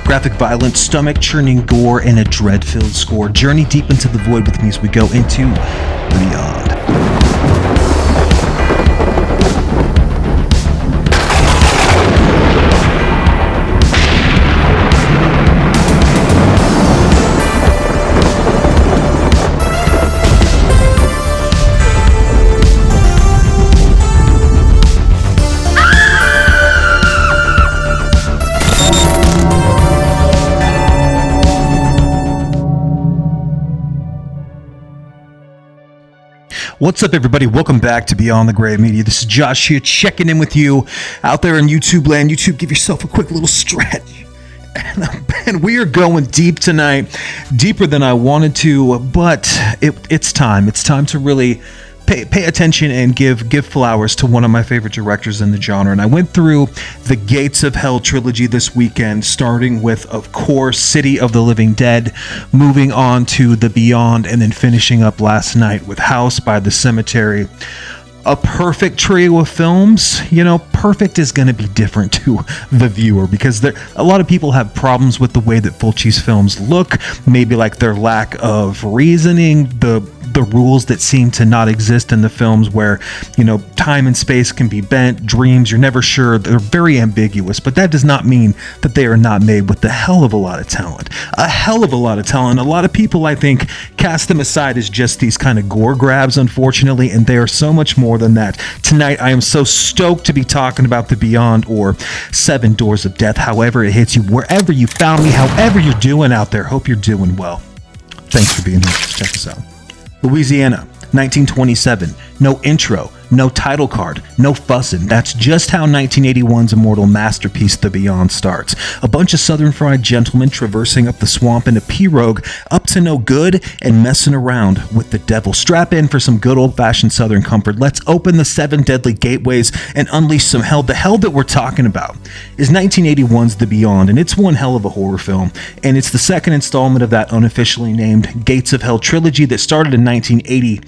Graphic violence, stomach-churning gore, and a dread-filled score. Journey deep into the void with me as we go into The Beyond. What's up, everybody? Welcome back to Beyond the Grave Media. This is Josh here, checking in with you out there in YouTube land. YouTube, give yourself a quick little stretch. And we are going deep tonight, deeper than I wanted to, but it's time. It's time to really pay attention and give flowers to one of my favorite directors in the genre. And I went through the Gates of Hell trilogy this weekend, starting with, of course, City of the Living Dead, moving on to The Beyond, and then finishing up last night with House by the Cemetery. A perfect trio of films. You know, perfect is going to be different to the viewer because a lot of people have problems with the way that Fulci's films look, maybe like their lack of reasoning, the rules that seem to not exist in the films where, you know, time and space can be bent, dreams, you're never sure, they're very ambiguous, but that does not mean that they are not made with a hell of a lot of talent. A hell of a lot of talent. A lot of people, I think, cast them aside as just these kind of gore grabs, unfortunately, and they are so much more than that. Tonight, I am so stoked to be talking about The Beyond, or Seven Doors of Death, however it hits you, wherever you found me, however you're doing out there. Hope you're doing well. Thanks for being here. Check this out. Louisiana, 1927. No intro, no title card, no fussin'. That's just how 1981's immortal masterpiece The Beyond starts. A bunch of southern fried gentlemen traversing up the swamp in a pirogue, up to no good and messing around with the devil. Strap in for some good old-fashioned southern comfort. Let's open the 7 deadly gateways and unleash some hell. The hell that we're talking about is 1981's The Beyond, and it's one hell of a horror film. And it's the second installment of that unofficially named Gates of Hell trilogy that started in 1980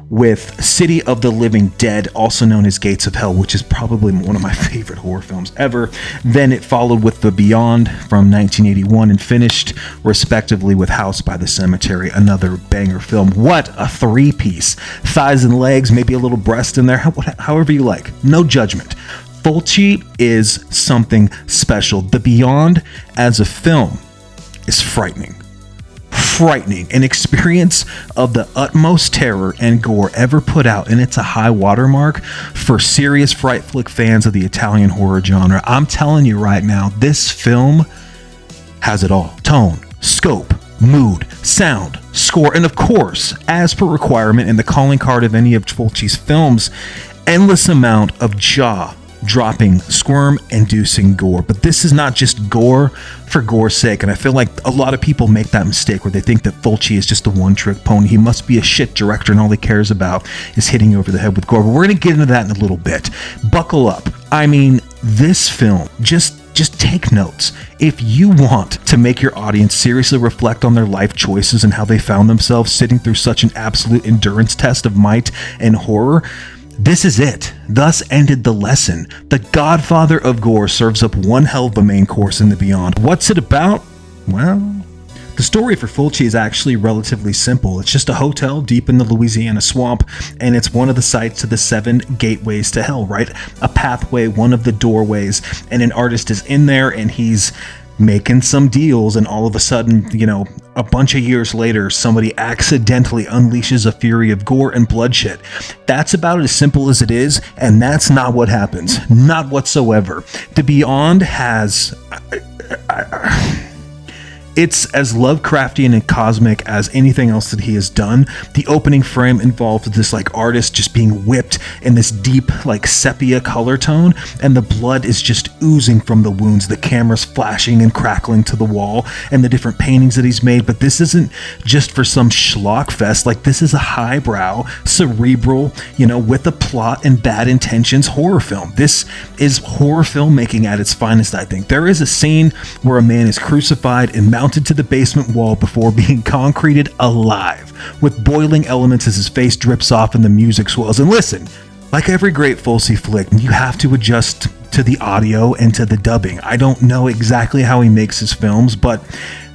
with City of the Living Dead, also known as Gates of Hell, which is probably one of my favorite horror films ever. Then it followed with The Beyond from 1981 and finished respectively with House by the Cemetery, another banger film. What a three-piece. Thighs and legs, maybe a little breast in there, however you like. No judgment. Fulci is something special. The Beyond as a film is frightening, an experience of the utmost terror and gore ever put out, and it's a high watermark for serious fright flick fans of the Italian horror genre. I'm telling you right now, this film has it all. Tone, scope, mood, sound, score, and of course, as per requirement in the calling card of any of Fulci's films, endless amount of jaw-dropping, squirm-inducing gore. But this is not just gore for gore's sake, and I feel like a lot of people make that mistake where they think that Fulci is just a one-trick pony. He must be a shit director and all he cares about is hitting you over the head with gore. But we're going to get into that in a little bit. Buckle up. I mean, this film, just take notes. If you want to make your audience seriously reflect on their life choices and how they found themselves sitting through such an absolute endurance test of might and horror, this is it. Thus ended the lesson. The Godfather of Gore serves up one hell of a main course in The Beyond. What's it about? Well, the story for Fulci is actually relatively simple. It's just a hotel deep in the Louisiana swamp, and it's one of the sites to the 7 gateways to hell, right? A pathway, one of the doorways, and an artist is in there, and he's making some deals, and all of a sudden, you know, a bunch of years later, somebody accidentally unleashes a fury of gore and bloodshed. That's about as simple as it is, and that's not what happens. Not whatsoever. The Beyond has... It's as Lovecraftian and cosmic as anything else that he has done. The opening frame involved this like artist just being whipped in this deep like sepia color tone, and the blood is just oozing from the wounds. The camera's flashing and crackling to the wall, and the different paintings that he's made. But this isn't just for some schlock fest. Like, this is a highbrow, cerebral, you know, with a plot and bad intentions horror film. This is horror filmmaking at its finest, I think. There is a scene where a man is crucified and mounted to the basement wall before being concreted alive, with boiling elements as his face drips off and the music swells. And listen, like every great Fulci flick, you have to adjust to the audio and to the dubbing. I don't know exactly how he makes his films, but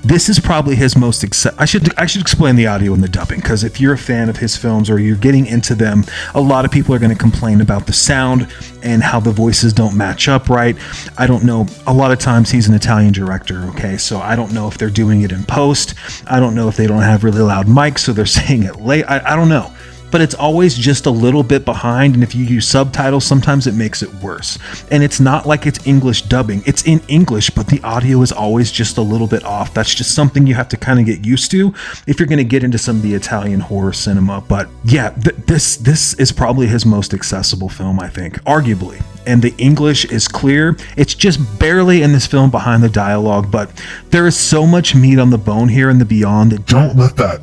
this is probably his most I should explain the audio and the dubbing, because if you're a fan of his films or you're getting into them, a lot of people are going to complain about the sound and how the voices don't match up right. I don't know. A lot of times he's an Italian director, okay? So I don't know if they're doing it in post. I don't know if they don't have really loud mics, so they're saying it late. I don't know. But it's always just a little bit behind, and if you use subtitles, sometimes it makes it worse. And it's not like it's English dubbing. It's in English, but the audio is always just a little bit off. That's just something you have to kind of get used to if you're going to get into some of the Italian horror cinema. But yeah, this is probably his most accessible film, I think, arguably. And the English is clear. It's just barely in this film behind the dialogue, but there is so much meat on the bone here in The Beyond that don't let that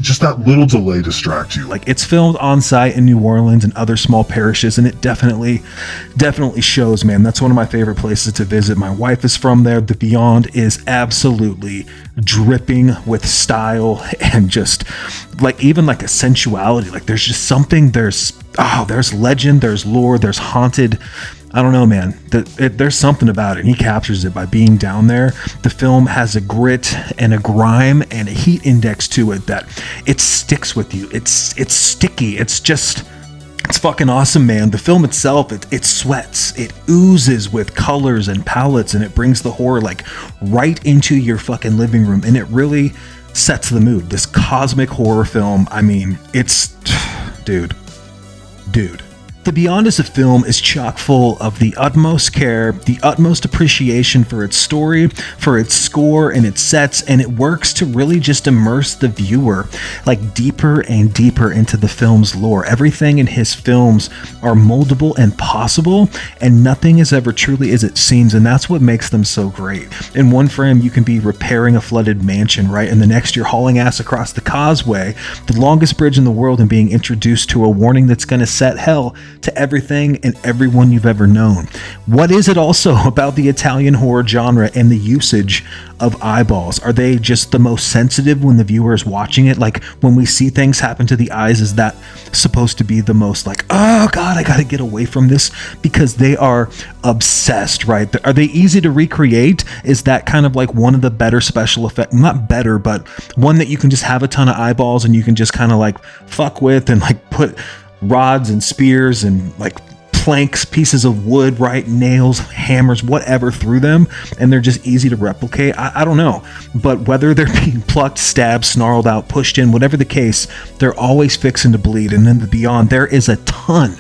just that little delay distract you. Like, it's filmed on site in New Orleans and other small parishes, and it definitely shows, man. That's one of my favorite places to visit. My wife is from there. The Beyond is absolutely dripping with style and just like even like a sensuality. Like, there's just something, there's legend, there's lore, there's haunted. I don't know, man. There's something about it. And he captures it by being down there. The film has a grit and a grime and a heat index to it that it sticks with you. It's sticky. It's fucking awesome, man. The film itself, it sweats. It oozes with colors and palettes, and it brings the horror like right into your fucking living room. And it really sets the mood. This cosmic horror film, I mean, it's... Dude. The Beyond as a film is chock full of the utmost care, the utmost appreciation for its story, for its score and its sets, and it works to really just immerse the viewer like deeper and deeper into the film's lore. Everything in his films are moldable and possible, and nothing is ever truly as it seems, and that's what makes them so great. In one frame, you can be repairing a flooded mansion, right? And the next, you're hauling ass across the causeway, the longest bridge in the world, and being introduced to a warning that's going to set hell to everything and everyone you've ever known. What is it also about the Italian horror genre and the usage of eyeballs? Are they just the most sensitive when the viewer is watching it? Like, when we see things happen to the eyes, is that supposed to be the most like, oh God, I gotta get away from this? Because they are obsessed, right? Are they easy to recreate? Is that kind of like one of the better special effects? Not better, but one that you can just have a ton of eyeballs and you can just kind of like fuck with and like put rods and spears and like planks, pieces of wood, right, nails, hammers, whatever through them, and they're just easy to replicate. I don't know, but whether they're being plucked, stabbed, snarled out, pushed in, whatever the case, they're always fixing to bleed. And in The Beyond, there is a ton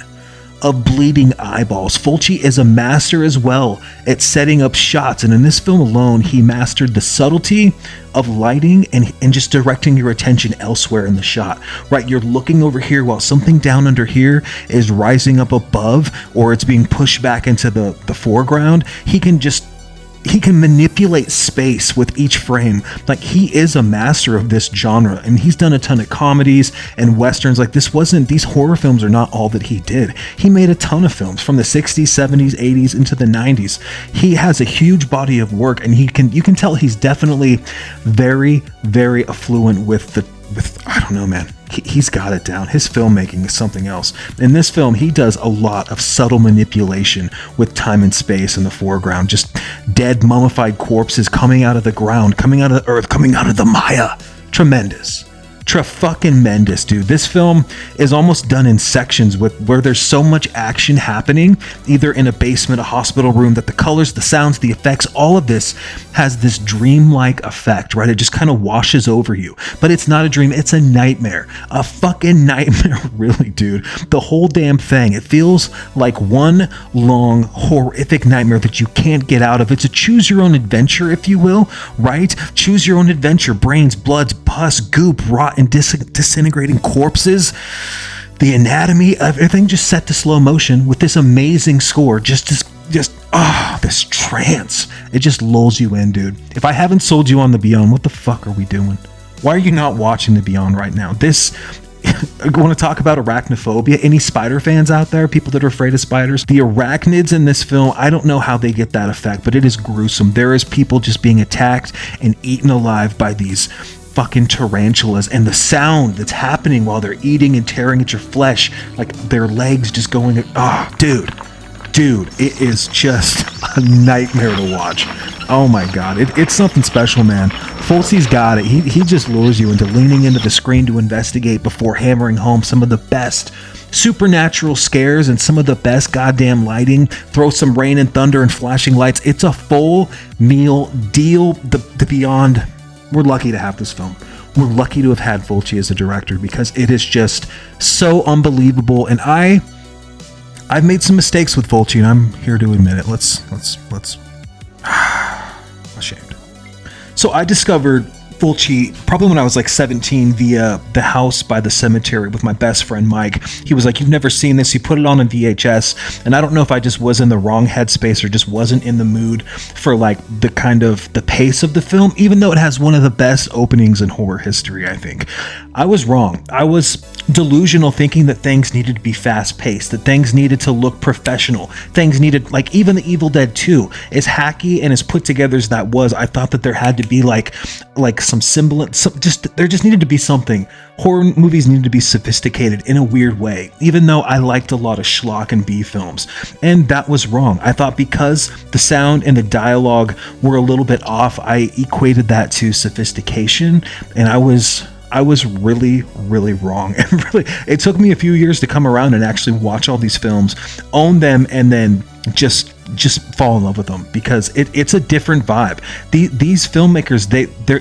of bleeding eyeballs. Fulci is a master as well at setting up shots, and in this film alone, he mastered the subtlety of lighting and just directing your attention elsewhere in the shot, right? You're looking over here while something down under here is rising up above, or it's being pushed back into the foreground. He can manipulate space with each frame. Like, he is a master of this genre, and he's done a ton of comedies and westerns. Like, these horror films are not all that he did. He made a ton of films from the 60s, 70s, 80s into the 90s. He has a huge body of work, and you can tell he's definitely very, very affluent with I don't know, man. He's got it down. His filmmaking is something else. In this film, he does a lot of subtle manipulation with time and space in the foreground. Just dead, mummified corpses coming out of the ground, coming out of the earth, coming out of the Maya. Tremendous. Tra-fucking-mendous, dude. This film is almost done in sections where there's so much action happening, either in a basement, a hospital room, that the colors, the sounds, the effects, all of this has this dreamlike effect, right? It just kind of washes over you. But it's not a dream, it's a nightmare. A fucking nightmare, really, dude. The whole damn thing. It feels like one long, horrific nightmare that you can't get out of. It's a choose-your-own-adventure, if you will, right? Choose your own adventure. Brains, bloods, pus, goop, rot, and disintegrating corpses. The anatomy of everything just set to slow motion with this amazing score. This trance. It just lulls you in, dude. If I haven't sold you on The Beyond, what the fuck are we doing? Why are you not watching The Beyond right now? I want to talk about arachnophobia. Any spider fans out there? People that are afraid of spiders? The arachnids in this film, I don't know how they get that effect, but it is gruesome. There is people just being attacked and eaten alive by these fucking tarantulas, and the sound that's happening while they're eating and tearing at your flesh, like their legs just going, dude, dude, it is just a nightmare to watch. Oh my God, it's something special, man. Fulci's got it. He just lures you into leaning into the screen to investigate before hammering home some of the best supernatural scares and some of the best goddamn lighting. Throw some rain and thunder and flashing lights. It's a full meal deal. The Beyond. We're lucky to have this film. We're lucky to have had Fulci as a director because it is just so unbelievable. And I've made some mistakes with Fulci, and I'm here to admit it. Let's ashamed. So I discovered Fulci probably when I was like 17 via The House by the Cemetery with my best friend Mike. He was like, "You've never seen this." He put it on a VHS, and I don't know if I just was in the wrong headspace or just wasn't in the mood for like the kind of the pace of the film, even though it has one of the best openings in horror history. I think I was wrong. I was delusional, thinking that things needed to be fast paced, that things needed to look professional, things needed, like, even the Evil Dead 2, as hacky and as put together as that was, I thought that there had to be like some semblance, there just needed to be something. Horror movies needed to be sophisticated in a weird way, even though I liked a lot of schlock and B films. And that was wrong. I thought because the sound and the dialogue were a little bit off, I equated that to sophistication, and I was really, really wrong. And really, it took me a few years to come around and actually watch all these films, own them, and then just fall in love with them, because it's a different vibe. These filmmakers,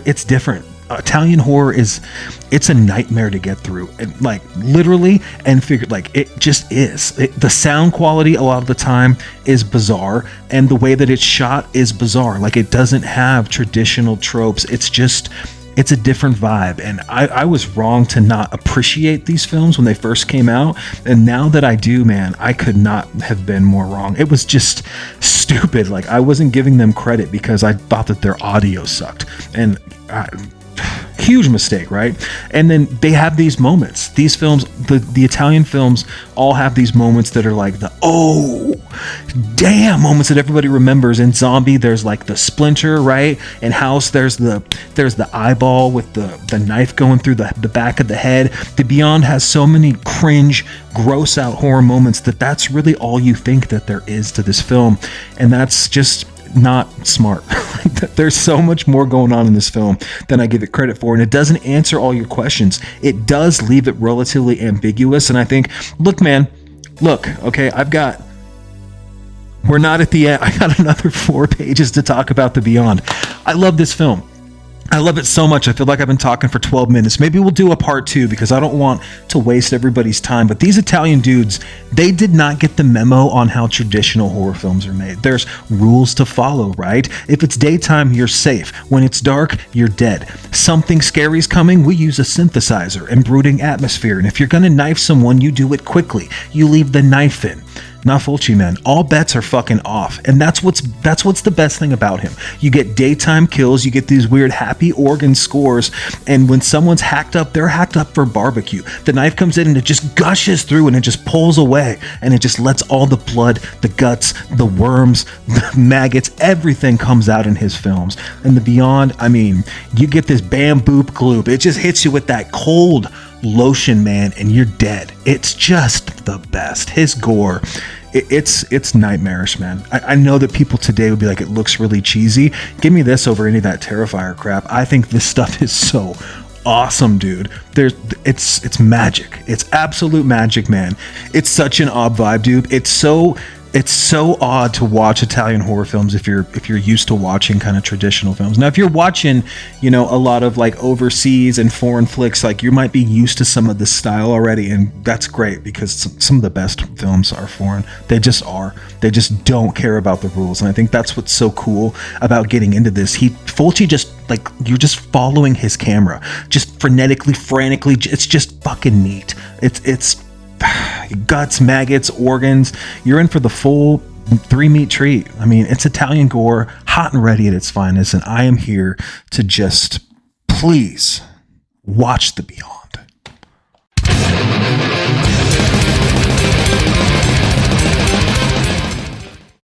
it's different. Italian horror it's a nightmare to get through, and like literally and figured, like it just is. The sound quality a lot of the time is bizarre, and the way that it's shot is bizarre. Like, it doesn't have traditional tropes. It's a different vibe, and I was wrong to not appreciate these films when they first came out, and now that I do, man, I could not have been more wrong. It was just stupid. Like, I wasn't giving them credit because I thought that their audio sucked, and huge mistake, right? And then they have these moments. These films, the Italian films, all have these moments that are like the oh damn moments that everybody remembers. In Zombie, there's like the splinter, right? In House, there's the eyeball with the knife going through the back of the head. The Beyond has so many cringe, gross out horror moments that's really all you think that there is to this film, and that's just not smart. There's so much more going on in this film than I give it credit for, and it doesn't answer all your questions. It does leave it relatively ambiguous, and I think, okay, we're not at the end. I got another 4 pages to talk about The Beyond. I love this film. I love it so much. I feel like I've been talking for 12 minutes. Maybe we'll do a part 2 because I don't want to waste everybody's time. But these Italian dudes, they did not get the memo on how traditional horror films are made. There's rules to follow, right? If it's daytime, you're safe. When it's dark, you're dead. Something scary's coming, we use a synthesizer and brooding atmosphere. And if you're going to knife someone, you do it quickly. You leave the knife in. Not Fulci, man. All bets are fucking off, and that's what's the best thing about him. You get daytime kills, you get these weird happy organ scores, and when someone's hacked up, they're hacked up for barbecue. The knife comes in and it just gushes through, and it just pulls away, and it just lets all the blood, the guts, the worms, the maggots, everything comes out in his films. And The Beyond, I mean, you get this bamboo gloop. It just hits you with that cold lotion, man, and you're dead. It's just the best. His gore, it's nightmarish, man. I know that people today would be like, it looks really cheesy. Give me this over any of that Terrifier crap. I think this stuff is so awesome, dude. It's magic. It's absolute magic, man. It's such an odd vibe, dude. It's so odd to watch Italian horror films if you're used to watching kind of traditional films. Now, if you're watching, a lot of like overseas and foreign flicks, like you might be used to some of this style already, and that's great because some of the best films are foreign. They just are. They just don't care about the rules, and I think that's what's so cool about getting into this. Fulci just, like, you're just following his camera, just frenetically, frantically. It's just fucking neat. It's guts, maggots, organs. You're in for the full 3-meat treat. I mean, it's Italian gore, hot and ready at its finest, and I am here to just please watch The Beyond.